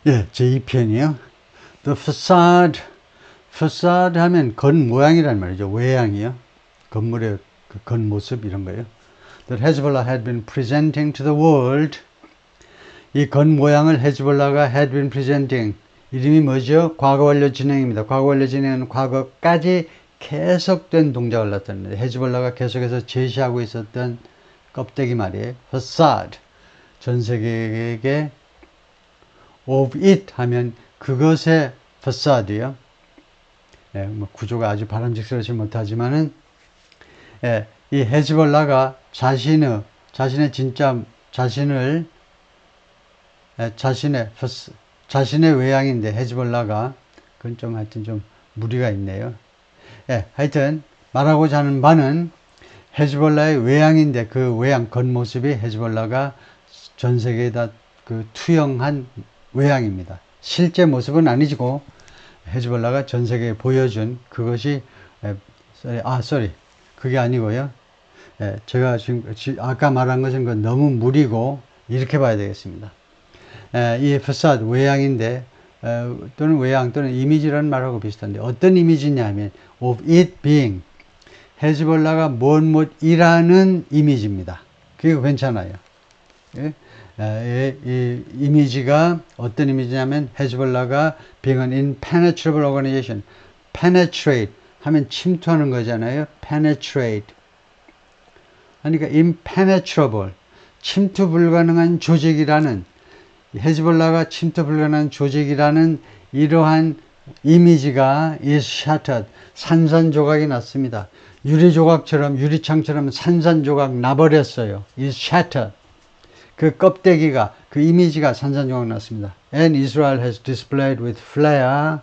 예, 제2편이요. The facade, facade 하면 겉모양이란 말이죠. 외양이요. 건물의 그 겉모습 이런 거예요. That Hezbollah had been presenting to the world. 이 겉모양을 헤즈볼라가 had been presenting. 이름이 뭐죠? 과거 완료 진행입니다. 과거 완료 진행은 과거까지 계속된 동작을 나타냅니다. 헤즈볼라가 계속해서 제시하고 있었던 껍데기 말이에요. facade. 전 세계에게 of it 하면 그것의 facade요. 예, 뭐 구조가 아주 바람직스럽지 못하지만은 예, 이 헤즈볼라가 자신의 진짜 자신을 예, 자신의 외양인데 헤즈볼라가 그건 좀 하여튼 좀 무리가 있네요. 예, 하여튼 말하고자 하는 바는 헤즈볼라의 외양인데 그 외양 겉모습이 헤즈볼라가 전 세계에다 그 투영한 외양입니다. 실제 모습은 아니고 헤즈볼라가 전 세계에 보여준 그것이 그게 아니고요. 제가 지금 아까 말한 것은 너무 무리고 이렇게 봐야 되겠습니다. 이 facade 외양인데 또는 외양 또는 이미지라는 말하고 비슷한데 어떤 이미지냐면 of it being 헤즈볼라가 무엇이라는 이미지입니다. 그게 괜찮아요. 예? 이 이미지가 어떤 이미지냐면 헤즈볼라가 being an impenetrable organization. penetrate 하면 침투하는 거잖아요. penetrate. 그러니까 impenetrable 침투 불가능한 조직이라는 헤즈볼라가 침투 불가능한 조직이라는 이러한 이미지가 is shattered. 산산조각이 났습니다. 유리조각처럼 유리창처럼 산산조각 나버렸어요. is shattered. 그 껍데기가 그 이미지가 산산조각 났습니다. And Israel has displayed with flair.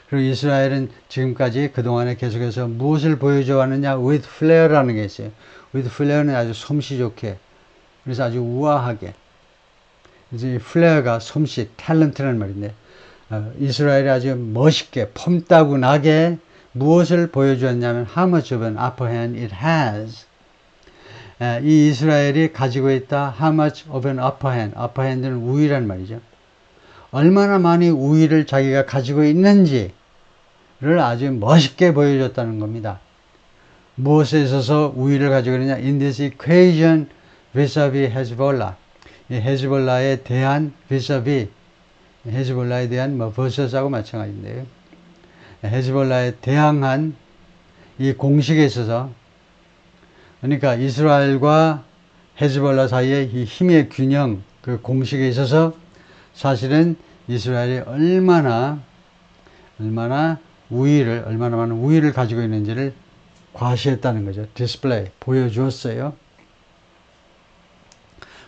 그리고 이스라엘은 지금까지 그동안에 계속해서 무엇을 보여줘 왔느냐? with flair라는 게 있어요. with flair는 아주 솜씨 좋게 그래서 아주 우아하게 그래서 이 flair가 솜씨, 탤런트라는 말인데 이스라엘이 아주 멋있게 폼따구나게 무엇을 보여주었냐면 how much of an upper hand it has. 이 이스라엘이 가지고 있다. How much of an upper hand. upper hand는 우위란 말이죠. 얼마나 많이 우위를 자기가 가지고 있는지를 아주 멋있게 보여줬다는 겁니다. 무엇에 있어서 우위를 가지고 있느냐. In this equation vis-a-vis Hezbollah. 이 헤즈볼라에 대한 vis-a-vis 헤즈볼라에 대한 versus하고 마찬가지인데요. 헤즈볼라에 대항한 이 공식에 있어서 그러니까 이스라엘과 헤즈볼라 사이의 이 힘의 균형 그 공식에 있어서 사실은 이스라엘이 얼마나 많은 우위를 가지고 있는지를 과시했다는 거죠. 디스플레이 보여주었어요.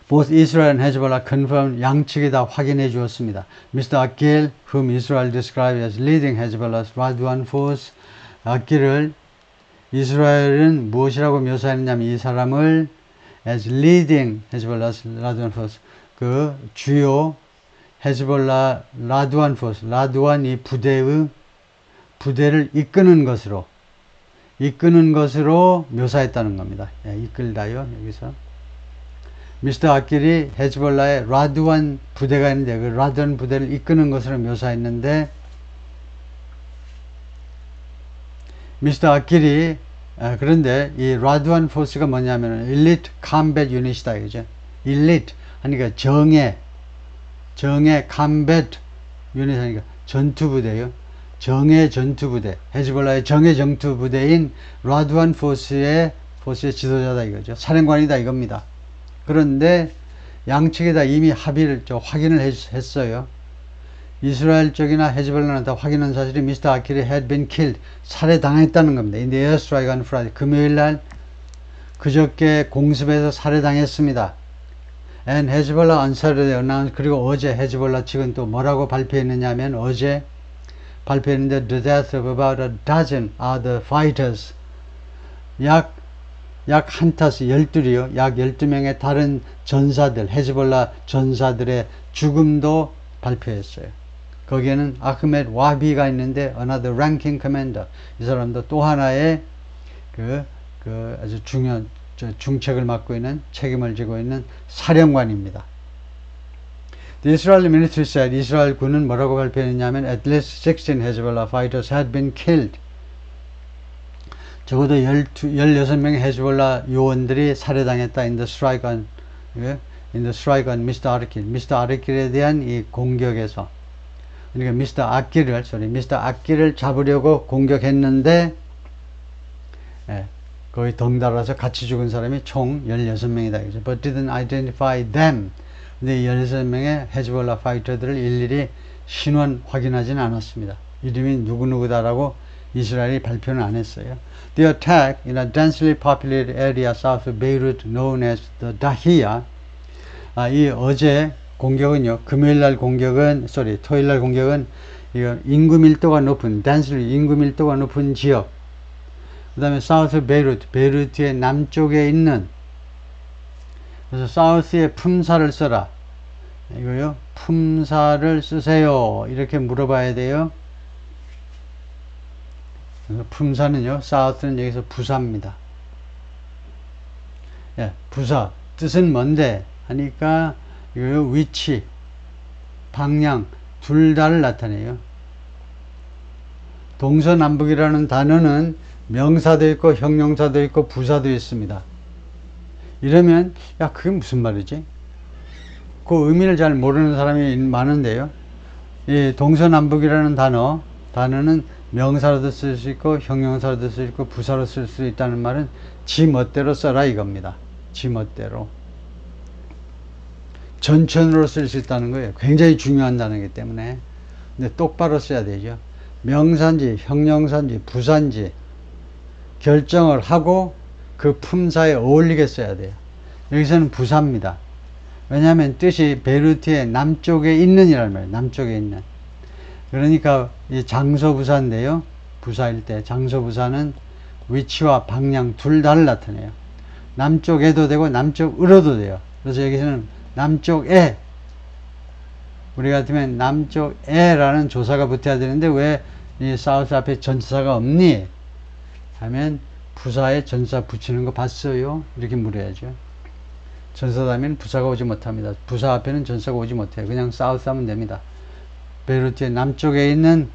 Both Israel and Hezbollah confirmed 양측이 다 확인해 주었습니다. Mr. Akil, whom Israel described as leading Hezbollah's Radwan force, 아킬을 이스라엘은 무엇이라고 묘사했냐면 이 사람을 as leading Hezbollah's Radwan force, 그 주요 헤즈볼라 라드완 포스, 라드완 이 부대를 이끄는 것으로 묘사했다는 겁니다. 이끌다요 여기서. 미스터 아킬이 헤즈볼라의 라드완 부대가 있는데 그 라드완 부대를 이끄는 것으로 묘사했는데 미스터 아킬이 그런데 이 라드완 포스가 뭐냐면 엘리트 컴뱃 유닛이다 이거죠. 엘리트 하니까 정예 컴뱃 유닛 하니까 전투부대요. 정예 전투부대 헤즈볼라의 정예 전투부대인 라드완 포스의 지도자다 이거죠. 사령관이다 이겁니다. 그런데 양측이 다 이미 합의를 확인을 했어요. 이스라엘 쪽이나 헤즈볼라는 다 확인한 사실이 미스터 아킬이 had been killed 살해당했다는 겁니다. In the airstrike on Friday 금요일날 그저께 공습에서 살해당했습니다. And Hezbollah on Saturday announced 그리고 어제 헤즈볼라 측은 또 뭐라고 발표했느냐 하면 어제 발표했는데 the death of about a dozen other fighters 약 한 타스 12이요. 약 12명의 다른 전사들, 헤즈볼라 전사들의 죽음도 발표했어요. 거기에는 아흐메드 와비가 있는데 another ranking commander. 이 사람도 또 하나의 아주 중요한 중책을 맡고 있는 책임을 지고 있는 사령관입니다. The Israeli military said 이스라엘 군은 뭐라고 발표했냐면 at least 16 Hezbollah fighters had been killed. 적어도 16명의 헤즈볼라 요원들이 살해당했다. in the strike on Mr. 아르킬. 미스터 아르킬에 대한 이 공격에서. 그러니까 미스터 아키를 잡으려고 공격했는데, 예, 거의 덩달아서 같이 죽은 사람이 총 16명이다. But didn't identify them. 근데 이 16명의 헤즈볼라 파이터들을 일일이 신원 확인하지는 않았습니다. 이름이 누구누구다라고 이스라엘이 발표는 안 했어요. The attack in a densely populated area south of Beirut known as the Dahiya. 이 어제 공격은요, 토요일날 공격은 이거 인구 밀도가 높은, 인구 밀도가 높은 지역. 그 다음에 사우스 베이루트의 남쪽에 있는, 그래서 사우스에 품사를 써라. 이거요, 품사를 쓰세요. 이렇게 물어봐야 돼요. 품사는요, 사우스는 여기서 부사입니다. 예, 부사. 뜻은 뭔데? 하니까, 이거요, 위치, 방향, 둘 다를 나타내요. 동서남북이라는 단어는 명사도 있고, 형용사도 있고, 부사도 있습니다. 이러면, 야, 그게 무슨 말이지? 그 의미를 잘 모르는 사람이 많은데요. 이 동서남북이라는 단어는 명사로도 쓸 수 있고 형용사로도 쓸 수 있고 부사로 쓸 수 있다는 말은 지 멋대로 써라 이겁니다. 지 멋대로. 전천으로 쓸 수 있다는 거예요. 굉장히 중요한 단어이기 때문에. 근데 똑바로 써야 되죠. 명사인지 형용사인지 부사인지 결정을 하고 그 품사에 어울리게 써야 돼요. 여기서는 부사입니다. 왜냐하면 뜻이 베이루트의 남쪽에 있는 이란 말이에요. 남쪽에 있는. 그러니까 이 장소부사인데요. 부사일 때 장소부사는 위치와 방향 둘 다를 나타내요. 남쪽에도 되고 남쪽으로도 돼요. 그래서 여기서는 남쪽에, 우리 같으면 남쪽에라는 조사가 붙어야 되는데 왜 이 사우스 앞에 전치사가 없니? 하면 부사에 전치사 붙이는 거 봤어요? 이렇게 물어야죠. 전사다면 부사가 오지 못합니다. 부사 앞에는 전사가 오지 못해요. 그냥 사우스 하면 됩니다. 베이루트의 남쪽에 있는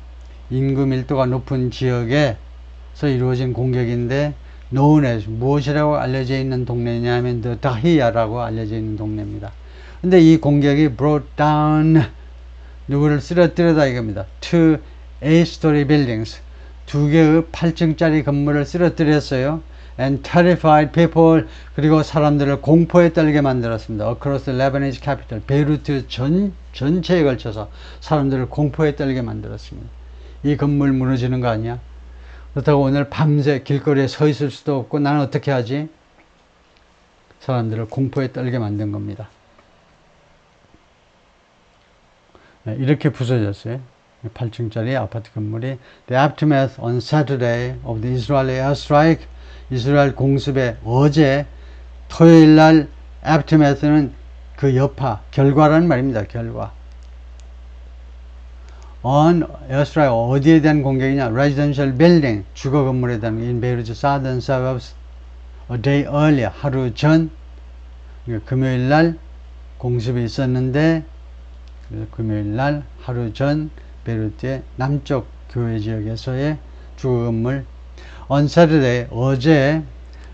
인구 밀도가 높은 지역에서 이루어진 공격인데 known as 무엇이라고 알려져 있는 동네냐 하면 the 다히야라고 알려져 있는 동네입니다. 근데 이 공격이 brought down 누구를 쓰러뜨리다 이겁니다. two 8-story buildings 두 개의 8층짜리 건물을 쓰러뜨렸어요. and terrified people 그리고 사람들을 공포에 떨게 만들었습니다. across the Lebanese capital 베이루트 전체에 걸쳐서 사람들을 공포에 떨게 만들었습니다. 이 건물 무너지는 거 아니야? 그렇다고 오늘 밤새 길거리에 서 있을 수도 없고 나는 어떻게 하지? 사람들을 공포에 떨게 만든 겁니다. 네, 이렇게 부서졌어요. 8층짜리 아파트 건물이 The aftermath on Saturday of the Israeli airstrike 이스라엘 공습의 어제 토요일날 aftermath는 그 여파, 결과라는 말입니다. 결과. on airstrike 어디에 대한 공격이냐? residential building 주거 건물에 대한 in Beirut southern suburbs a day earlier 하루 전 금요일날 공습이 있었는데 금요일날 하루 전 베이루트의 남쪽 교외 지역에서의 주거 건물 on Saturday 어제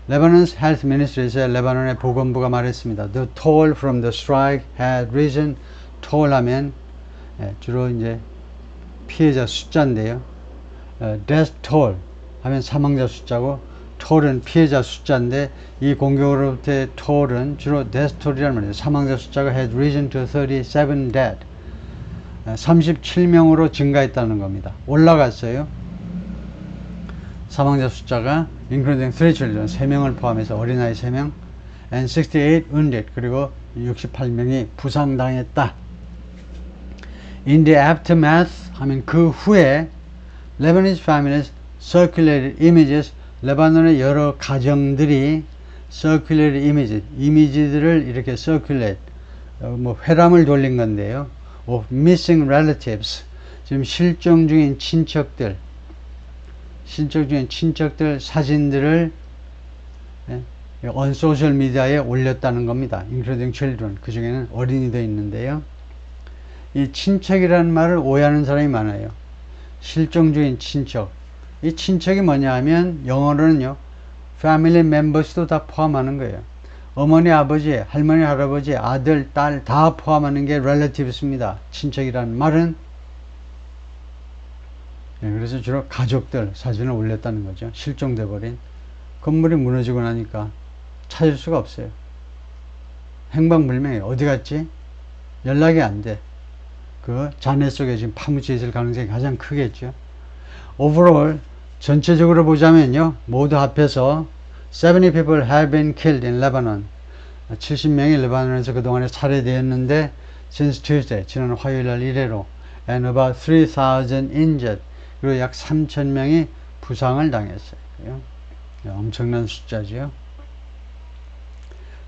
Lebanon's Health Ministry에서 레바논의 보건부가 말했습니다. The toll from the strike had risen. toll 하면 주로 이제 피해자 숫자인데요. death toll 하면 사망자 숫자고 toll은 피해자 숫자인데 이 공격으로부터의 toll은 주로 death toll이라는 말이에요. 사망자 숫자가 had risen to 37 dead. 37명으로 증가했다는 겁니다. 올라갔어요. 사망자 숫자가 including 3 children 3명을 포함해서 어린아이 3명 and 68 wounded 그리고 68명이 부상당했다. In the aftermath 하면 그 후에 Lebanese families circulated images 레바논의 여러 가정들이 circulated images 이미지들을 이렇게 circulate 회람을 돌린 건데요. of missing relatives 지금 실종 중인 친척들 사진들을 on social media에 올렸다는 겁니다. including children 그 중에는 어린이도 있는데요. 이 친척이라는 말을 오해하는 사람이 많아요. 실종주인 친척. 이 친척이 뭐냐 하면 영어로는요, family members도 다 포함하는 거예요. 어머니, 아버지, 할머니, 할아버지, 아들, 딸 다 포함하는 게 relative입니다. 친척이라는 말은. 네, 그래서 주로 가족들 사진을 올렸다는 거죠. 실종돼 버린. 건물이 무너지고 나니까 찾을 수가 없어요. 행방불명이에요. 어디 갔지? 연락이 안 돼. 그 잔해 속에 지금 파묻혀 있을 가능성이 가장 크겠죠. overall 전체적으로 보자면요, 모두 합해서 70 people have been killed in Lebanon. 70명이 레바논에서 그동안에 살해되었는데 since Tuesday, 지난 화요일날 이래로, and about 3,000 injured, 그리고 약 3,000명이 부상을 당했어요. 엄청난 숫자죠.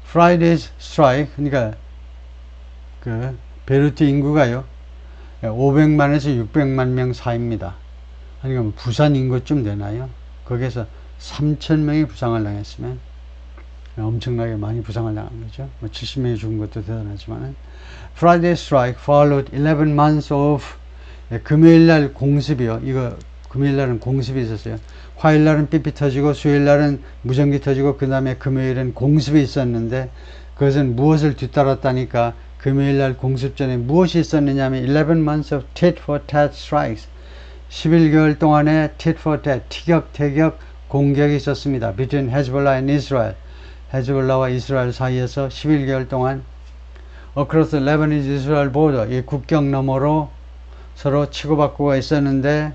Friday's strike, 그러니까 그 베루트 인구가요 500만에서 600만 명 사이입니다. 그러니까 부산 인구쯤 되나요? 거기에서 3,000명이 부상을 당했으면 엄청나게 많이 부상을 당한 거죠. 70명이 죽은 것도 대단하지만. Friday strike followed 11 months of, 금요일날 공습이요. 이거 금요일날은 공습이 있었어요. 화요일날은 삐삐 터지고 수요일날은 무전기 터지고 그 다음에 금요일은 공습이 있었는데, 그것은 무엇을 뒤따랐다니까 금요일날 공습 전에 무엇이 있었느냐 하면 11 months of tit for tat strikes, 11개월 동안의 tit for tat, 티격태격 공격이 있었습니다. Between Hezbollah and Israel, 헤즈볼라와 이스라엘 사이에서 11개월 동안 across the Lebanese-Israel border, 이 국경 너머로 서로 치고받고가 있었는데,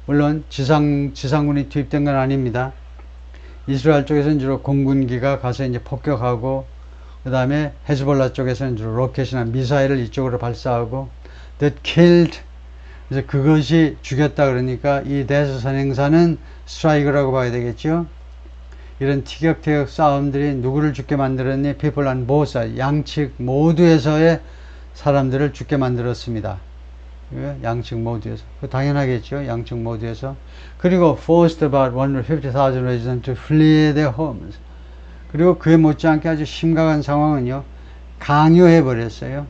물론 지상군이 투입된 건 아닙니다. 이스라엘 쪽에서는 주로 공군기가 가서 이제 폭격하고, 그 다음에 헤즈볼라 쪽에서는 주로 로켓이나 미사일을 이쪽으로 발사하고, that killed, 그래서 그것이 죽였다 그러니까 이 대서선행사는 스트라이크라고 봐야 되겠죠. 이런 티격태격 싸움들이 누구를 죽게 만들었니? people on both sides, 양측 모두에서의 사람들을 죽게 만들었습니다. 양측 모두에서. 당연하겠죠. 양측 모두에서. 그리고 forced about 150,000 residents to flee their homes. 그리고 그에 못지않게 아주 심각한 상황은요, 강요해 버렸어요.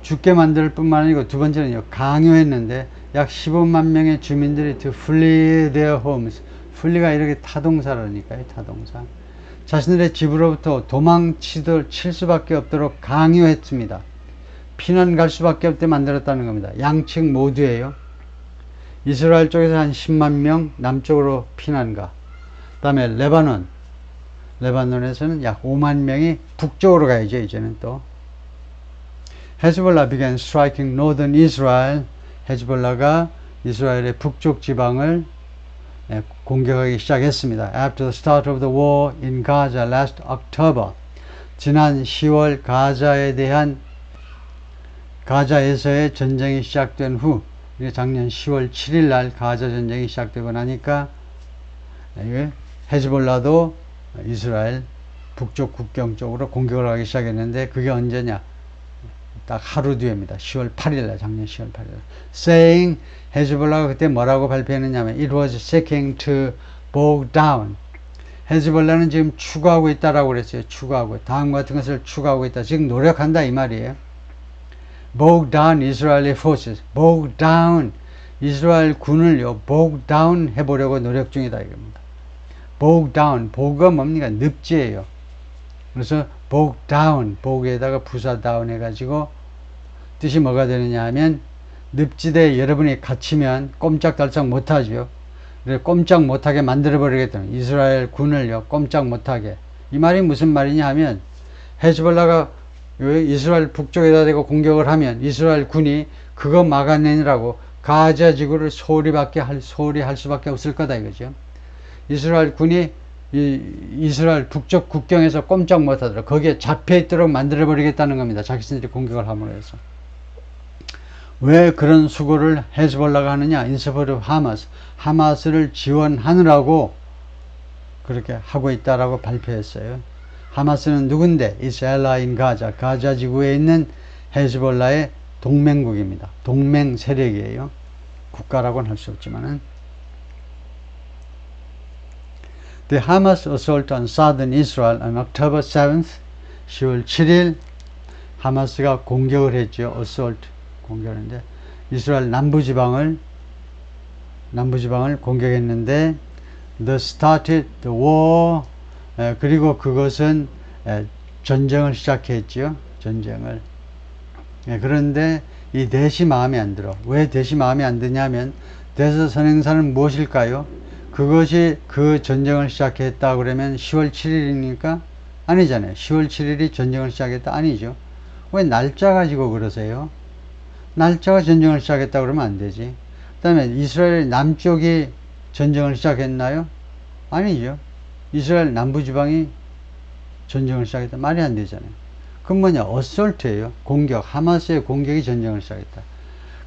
죽게 만들 뿐만 아니고 두 번째는요, 강요했는데 약 15만 명의 주민들이 to flee their homes. flee가 이렇게 타동사라니까요. 타동사. 자신들의 집으로부터 도망칠 수밖에 없도록 강요했습니다. 피난 갈 수밖에 없게 만들었다는 겁니다. 양측 모두예요. 이스라엘 쪽에서 한 10만 명 남쪽으로 피난가. 그 다음에 레바논에서는 약 5만 명이 북쪽으로 가야죠. 이제는 또. Hezbollah began striking northern Israel. 헤즈볼라가 이스라엘의 북쪽 지방을 공격하기 시작했습니다. After the start of the war in Gaza last October. 지난 10월 가자에서의 전쟁이 시작된 후, 작년 10월 7일 날 가자 전쟁이 시작되고 나니까 헤즈볼라도 이스라엘 북쪽 국경 쪽으로 공격을 하기 시작했는데, 그게 언제냐? 딱 하루 뒤입니다. 10월 8일 날, 작년 10월 8일 날. Saying, 헤즈볼라가 그때 뭐라고 발표했느냐면 it was seeking to bow down. 헤즈볼라는 지금 추구하고 있다라고 그랬어요. 추구하고. 다음 같은 것을 추구하고 있다. 지금 노력한다 이 말이에요. bow down Israeli forces. bow down. 이스라엘 군을요, bow down 해보려고 노력 중이다 이겁니다. bow down. bow가 뭡니까? 늪지예요. 그래서 bow down. bow에다가 부사 down 해가지고 뜻이 뭐가 되느냐 하면, 늪지대에 여러분이 갇히면 꼼짝달싹 못하죠. 그래서 꼼짝 못하게 만들어버리겠다는, 이스라엘 군을요, 꼼짝 못하게. 이 말이 무슨 말이냐 하면, 헤즈볼라가 이스라엘 북쪽에다 대고 공격을 하면 이스라엘 군이 그거 막아내느라고 가자 지구를 소리할 수밖에 없을 거다 이거죠. 이스라엘 군이 이스라엘 북쪽 국경에서 꼼짝 못하도록 거기에 잡혀있도록 만들어버리겠다는 겁니다. 자기들이 공격을 함으로 해서. 왜 그런 수고를 헤즈볼라가 하느냐? In support of Hamas. 하마스를 지원하느라고 그렇게 하고 있다라고 발표했어요. 하마스는 누군데? It's ally in Gaza. 가자 지구에 있는 헤즈볼라의 동맹국입니다. 동맹 세력이에요. 국가라고는 할 수 없지만은. The Hamas assault on southern Israel on October 7th, 10월 7일, 하마스가 공격을 했죠. assault 공격하는데 이스라엘 남부지방을 공격했는데 the started the war 그리고 그것은 전쟁을 시작했죠. 전쟁을. 그런데 이 넷이 마음에 안 들어. 왜 넷이 마음에 안 드냐면 대서 선행사는 무엇일까요? 그것이 그 전쟁을 시작했다 그러면 10월 7일이니까 아니잖아요. 10월 7일이 전쟁을 시작했다 아니죠. 왜 날짜 가지고 그러세요? 날짜가 전쟁을 시작했다 그러면 안 되지. 그 다음에 이스라엘 남쪽이 전쟁을 시작했나요? 아니죠. 이스라엘 남부지방이 전쟁을 시작했다. 말이 안 되잖아요. 그건 뭐냐? 어설트예요. 공격. 하마스의 공격이 전쟁을 시작했다.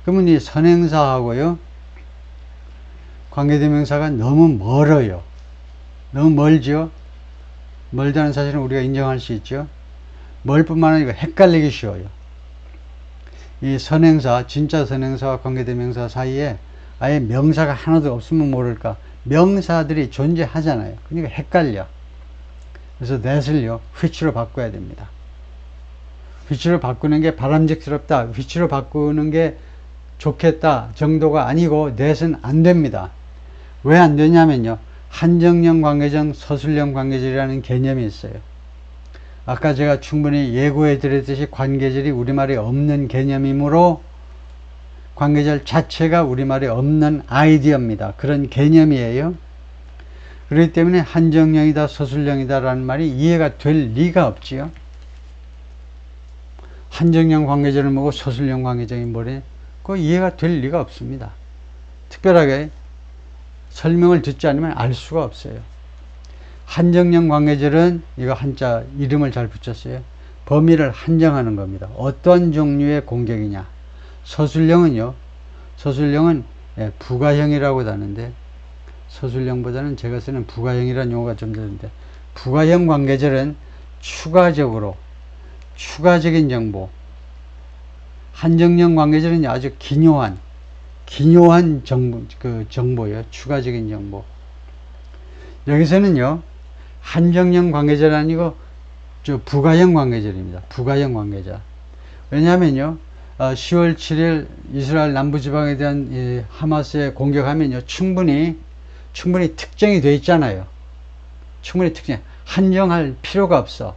그러면 이 선행사하고요. 관계대명사가 너무 멀어요. 너무 멀죠? 멀다는 사실은 우리가 인정할 수 있죠. 멀 뿐만 아니라 헷갈리기 쉬워요. 이 선행사, 진짜 선행사와 관계대명사 사이에 아예 명사가 하나도 없으면 모를까. 명사들이 존재하잖아요. 그러니까 헷갈려. 그래서 that을요, which로 바꿔야 됩니다. which로 바꾸는 게 바람직스럽다, which로 바꾸는 게 좋겠다 정도가 아니고 that은 안 됩니다. 왜 안 되냐면요, 한정형 관계절, 서술형 관계절이라는 개념이 있어요. 아까 제가 충분히 예고해 드렸듯이 관계절이 우리말에 없는 개념이므로 관계절 자체가 우리말에 없는 아이디어입니다. 그런 개념이에요. 그렇기 때문에 한정형이다, 서술형이다 라는 말이 이해가 될 리가 없지요. 한정형 관계절을 뭐고 서술형 관계절이 뭐래? 그거 이해가 될 리가 없습니다. 특별하게 설명을 듣지 않으면 알 수가 없어요. 한정형 관계절은 이거 한자 이름을 잘 붙였어요. 범위를 한정하는 겁니다. 어떤 종류의 공격이냐. 서술형은요. 서술형은 부가형이라고도 하는데 서술형보다는 제가 쓰는 부가형이라는 용어가 좀 드는데 부가형 관계절은 추가적인 정보. 한정형 관계절은 아주 기묘한 정보예요. 추가적인 정보. 여기서는요. 한정형 관계절 아니고 부가형 관계절입니다. 부가형 관계절. 왜냐하면요. 10월 7일 이스라엘 남부지방에 대한 하마스의 공격하면요. 충분히 특정이 되어 있잖아요. 충분히 특정. 한정할 필요가 없어.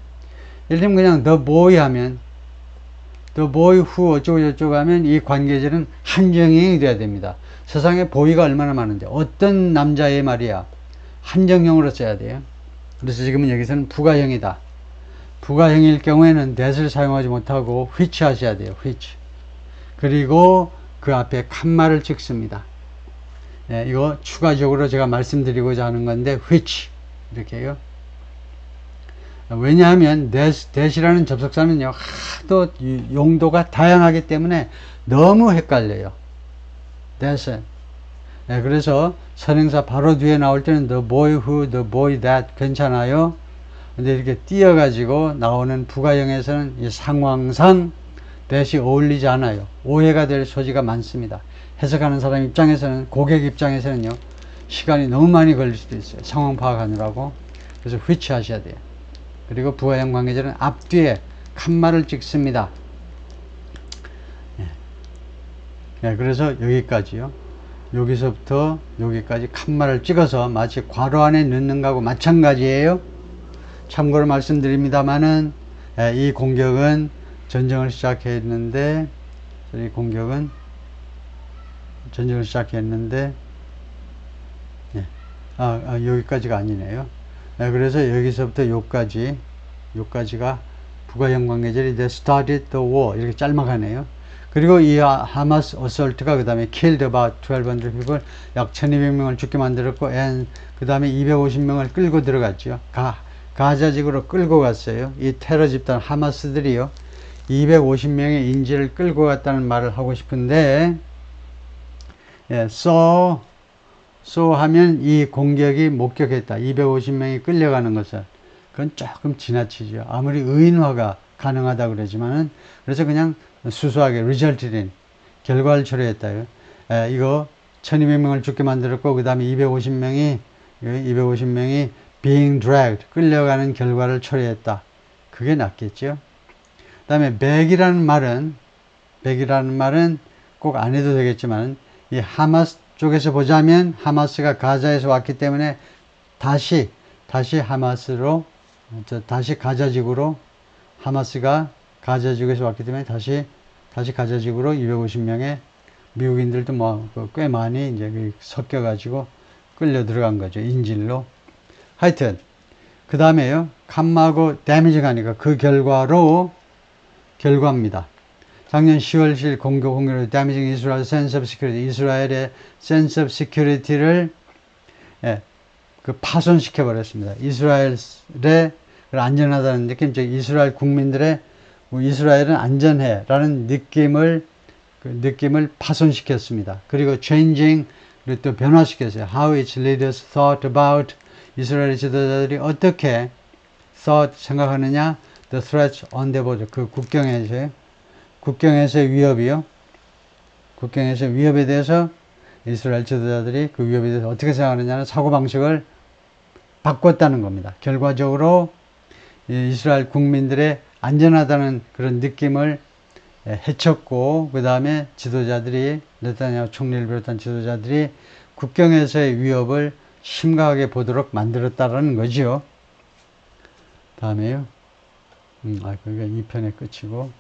예를 들면 그냥 the boy 하면 the boy who 어쩌고 저쩌고 하면 이 관계절은 한정형이 돼야 됩니다. 세상에 boy가 얼마나 많은데 어떤 남자의 말이야. 한정형으로 써야 돼요. 그래서 지금은 여기서는 부가형이다. 부가형일 경우에는 that을 사용하지 못하고 which 하셔야 돼요. which. 그리고 그 앞에 칸말을 찍습니다. 이거 추가적으로 제가 말씀드리고자 하는 건데 which 이렇게 해요. 왜냐하면 that이라는 접속사는요 하도 용도가 다양하기 때문에 너무 헷갈려요. that은. 그래서 선행사 바로 뒤에 나올 때는 the boy who, the boy that 괜찮아요. 근데 이렇게 띄어가지고 나오는 부가형에서는 이 상황상 that이 어울리지 않아요. 오해가 될 소지가 많습니다. 해석하는 사람 입장에서는, 고객 입장에서는요, 시간이 너무 많이 걸릴 수도 있어요. 상황 파악하느라고. 그래서 which 하셔야 돼요. 그리고 부가형 관계절은 앞뒤에 칸말을 찍습니다. 그래서 여기까지요. 여기서부터 여기까지 칸말을 찍어서 마치 괄호 안에 넣는 거하고 마찬가지예요. 참고로 말씀드립니다만은 이 공격은 전쟁을 시작했는데 여기까지가 아니네요. 그래서 여기서부터 요까지가 부가형 관계절이 they started the war 이렇게 짤막하네요. 그리고 이 하마스 어설트가 그 다음에 killed about 1200 people 약 1200명을 죽게 만들었고 and 그 다음에 250명을 끌고 들어갔죠. 가자지구로 끌고 갔어요. 이 테러 집단 하마스들이요 250명의 인질을 끌고 갔다는 말을 하고 싶은데 so 하면 이 공격이 목격했다. 250명이 끌려가는 것을. 그건 조금 지나치죠. 아무리 의인화가 가능하다 그러지만은 그래서 그냥 수수하게 resulted in 결과를 초래했다. 이거 1200명을 죽게 만들었고 그 다음에 250명이 being dragged 끌려가는 결과를 초래했다. 그게 낫겠죠. 다음에 백이라는 말은 꼭 안 해도 되겠지만, 이 하마스 쪽에서 보자면 하마스가 가자에서 왔기 때문에 다시 하마스로, 다시 가자지구로, 하마스가 가자지구에서 왔기 때문에 다시 가자지구로 250명의 미국인들도 뭐 꽤 많이 이제 섞여가지고 끌려 들어간 거죠. 인질로. 하여튼 그 다음에요, 칸마고 데미지 가니까 그 결과입니다. 작년 10월 10일 공교로 Damaging Israel Sense of Security, 이스라엘의 Sense of Security를 파손시켜 버렸습니다. 이스라엘의 안전하다는 느낌, 즉 이스라엘 국민들의 이스라엘은 안전해라는 느낌을 파손시켰습니다. 그리고 changing, 또 변화시켰어요. How its leaders thought about, 이스라엘 지도자들이 어떻게 생각하느냐, the threats on the border, 그 국경에서의 위협이요. 국경에서의 위협에 대해서 이스라엘 지도자들이 그 위협에 대해서 어떻게 생각하느냐는 사고방식을 바꿨다는 겁니다. 결과적으로 이스라엘 국민들의 안전하다는 그런 느낌을 해쳤고, 그 다음에 지도자들이, 네타냐후 총리를 비롯한 지도자들이 국경에서의 위협을 심각하게 보도록 만들었다라는 거지요. 다음에요. 그러니까 2편의 끝이고.